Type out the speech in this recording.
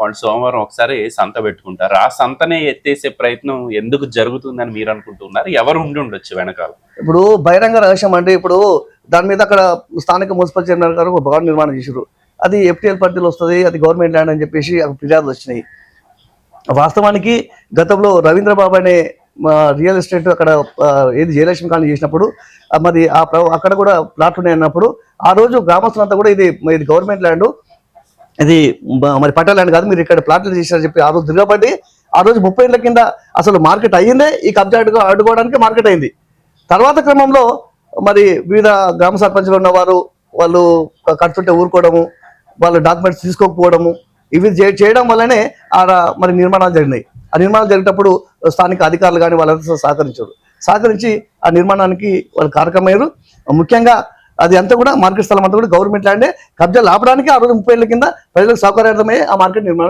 వాళ్ళు సోమవారం ఒకసారి సంత పెట్టుకుంటారు. ఆ సంతనే ఎత్తేసే ప్రయత్నం ఎందుకు జరుగుతుందని మీరు అనుకుంటున్నారు? ఎవరు ఉండి ఉండొచ్చు వెనకాల? ఇప్పుడు బహిరంగ రహస్యం అంటే ఇప్పుడు దాని మీద అక్కడ స్థానిక మున్సిపల్ చైర్మన్ గారు ఒక భవన నిర్మాణం చేశారు. అది FTL పరిధిలో వస్తుంది, అది గవర్నమెంట్ ల్యాండ్ అని చెప్పేసి ఫిర్యాదులు వచ్చినాయి. వాస్తవానికి గతంలో రవీంద్రబాబు అనే రియల్ ఎస్టేట్ అక్కడ ఏది జయలక్ష్మి కాలనీ చేసినప్పుడు మరి అక్కడ కూడా ప్లాట్లు ఉన్నాయి అన్నప్పుడు ఆ రోజు గ్రామస్తులంతా కూడా ఇది గవర్నమెంట్ ల్యాండ్, ఇది మరి పట్టా ల్యాండ్ కాదు, మీరు ఇక్కడ ప్లాట్లు చేశారని చెప్పి ఆ రోజు తిరగబడి ఆ రోజు 30 ఏళ్ల కింద అసలు మార్కెట్ అయ్యిందే ఈ కబ్జా అడ్డుకోవడానికి మార్కెట్ అయింది. తర్వాత క్రమంలో మరి వివిధ గ్రామ సర్పంచ్లు ఉన్నవారు వాళ్ళు కడుతుంటే ఊరుకోవడము, వాళ్ళు డాక్యుమెంట్స్ తీసుకోకపోవడము, ఇవి చేయడం వల్లనే ఆడ మరి నిర్మాణాలు జరిగినాయి. ఆ నిర్మాణాలు జరిగేటప్పుడు స్థానిక అధికారులు కానీ వాళ్ళంతా సహకరించి ఆ నిర్మాణానికి వాళ్ళు కారకమయ్యారు. ముఖ్యంగా అది అంతా కూడా మార్కెట్ స్థలం అంతా కూడా గవర్నమెంట్ ల్యాండే, కబ్జా ఆపడానికి ఆ రోజు 30 ఏళ్ల కింద ప్రజలకు సౌకర్యార్థమయ్యే ఆ మార్కెట్ నిర్మాణం